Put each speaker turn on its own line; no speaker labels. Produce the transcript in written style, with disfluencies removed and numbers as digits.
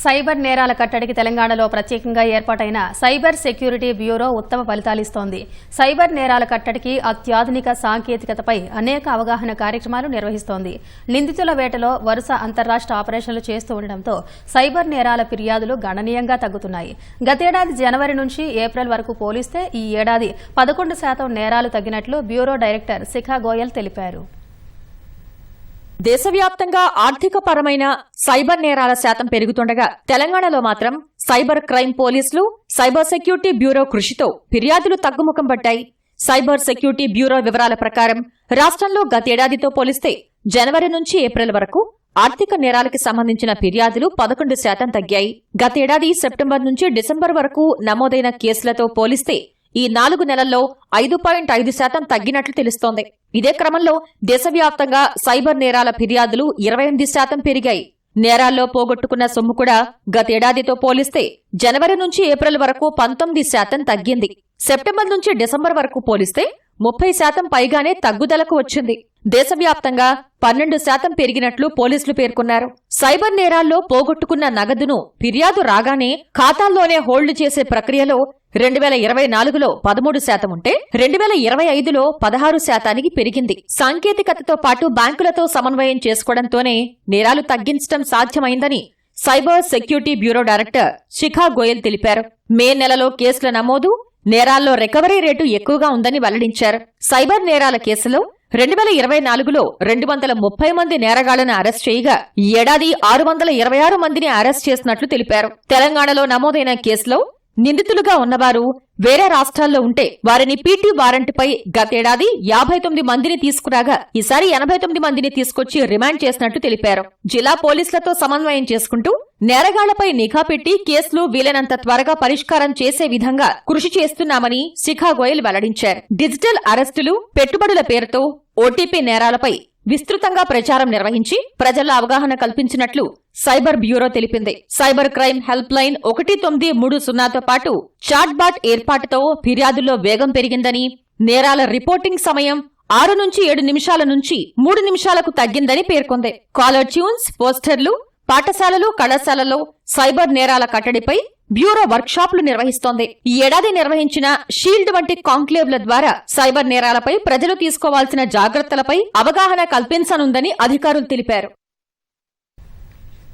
Cyber నేరాల కట్టడికి తెలంగాణలో ప్రత్యేకంగా ఏర్పాటైన సైబర్ సెక్యూరిటీ బ్యూరో ఉత్తమ ఫలితాలిస్తోంది. సైబర్ నేరాల కట్టడికి అత్యాధునిక సాంకేతికతపై అనేక అవగాహన కార్యక్రమాలు నిర్వహిస్తోంది. నిందితుల వేటలో వరుస అంతర్రాష్ట్ర ఆపరేషన్లు చేస్తూ ఉండడంతో సైబర్ నేరాల ఫిర్యాదులు గణనీయంగా తగ్గుతున్నాయి. గతేడాది జనవరి నుంచి ఏప్రిల్ వరకు పోలిస్తే ఈ ఏడాది 11% నేరాలు తగ్గినట్లు బ్యూరో డైరెక్టర్ శిఖా గోయల్ తెలిపారు.
దేశవ్యాప్తంగా ఆర్థికపరమైన సైబర్ నేరాల శాతం పెరుగుతుండగా తెలంగాణలో మాత్రం సైబర్ క్రైమ్ పోలీసులు, సైబర్ సెక్యూరిటీ బ్యూరో కృషితో ఫిర్యాదులు తగ్గుముఖం పట్టాయి. సైబర్ సెక్యూరిటీ బ్యూరో వివరాల ప్రకారం రాష్ట్రంలో గతేడాదితో పోలిస్తే జనవరి నుంచి ఏప్రిల్ వరకు ఆర్థిక నేరాలకి సంబంధించిన ఫిర్యాదులు 11% తగ్గాయి. గతేడాది సెప్టెంబర్ నుంచి డిసెంబర్ వరకు నమోదైన కేసులతో పోలిస్తే ఈ 4 నెలల్లో 5.5% తగ్గినట్లు తెలుస్తోంది. ఇదే క్రమంలో దేశవ్యాప్తంగా సైబర్ నేరాల ఫిర్యాదులు 28% పెరిగాయి. నేరాల్లో పోగొట్టుకున్న సొమ్ము కూడా గతేడాదితో పోలిస్తే జనవరి నుంచి ఏప్రిల్ వరకు 19% తగ్గింది. సెప్టెంబర్ నుంచి డిసెంబర్ వరకు పోలిస్తే 30% పైగానే తగ్గుదలకు వచ్చింది. దేశవ్యాప్తంగా 12% పెరిగినట్లు పోలీసులు పేర్కొన్నారు. సైబర్ నేరాల్లో పోగొట్టుకున్న నగదును ఫిర్యాదు రాగానే ఖాతాల్లోనే హోల్డ్ చేసే ప్రక్రియలో 2024లో 13% ఉంటే 2025లో 16%కి పెరిగింది. సాంకేతికతతో పాటు బ్యాంకులతో సమన్వయం చేసుకోవడంతోనే నేరాలు తగ్గించడం సాధ్యమైందని సైబర్ సెక్యూరిటీ బ్యూరో డైరెక్టర్ శిఖా గోయల్ తెలిపారు. మే నెలలో కేసుల నమోదు, నేరాల్లో రికవరీ రేటు ఎక్కువగా ఉందని వెల్లడించారు. సైబర్ నేరాల కేసులో 2024లో 230 మంది నేరగాళ్లను అరెస్ట్ చేయగా ఈ ఏడాది 626 మందిని అరెస్ట్ చేసినట్లు తెలిపారు. తెలంగాణలో నమోదైన కేసులో నిందితులుగా ఉన్నవారు వేరే రాష్ట్రాల్లో ఉంటే వారిని పీటీ వారెంట్పై గతేడాది 59 మందిని తీసుకురాగా ఈసారి 89 మందిని తీసుకొచ్చి రిమాండ్ చేసినట్లు తెలిపారు. జిల్లా పోలీసులతో సమన్వయం చేసుకుంటూ నేరగాళ్లపై నిఘా పెట్టి కేసులు వీలైనంత త్వరగా పరిష్కారం చేసే విధంగా కృషి చేస్తున్నామని శిఖా గోయల్ వెల్లడించారు. డిజిటల్ అరెస్టులు, పెట్టుబడుల పేరుతో ఓటీపీ నేరాలపై విస్తృతంగా ప్రచారం నిర్వహించి ప్రజల్లో అవగాహన కల్పించినట్లు సైబర్ బ్యూరో తెలిపింది. సైబర్ క్రైమ్ హెల్ప్ లైన్ 1930తో పాటు చాట్ బాట్ ఏర్పాటుతో ఫిర్యాదుల్లో వేగం పెరిగిందని, నేరాల రిపోర్టింగ్ సమయం 6 నుంచి 7 నిమిషాల నుంచి 3 నిమిషాలకు తగ్గిందని పేర్కొంది. కాలర్ ట్యూన్స్, పోస్టర్లు, పాఠశాలలు, కళాశాలల్లో సైబర్ నేరాల కట్టడిపై బ్యూరో వర్క్షాపులు నిర్వహిస్తోంది. ఈ ఏడాది నిర్వహించిన షీల్డ్ వంటి కాంక్లేవ్ల ద్వారా సైబర్ నేరాలపై ప్రజలు తీసుకోవాల్సిన జాగ్రత్తలపై అవగాహన కల్పించనుందని అధికారులు తెలిపారు.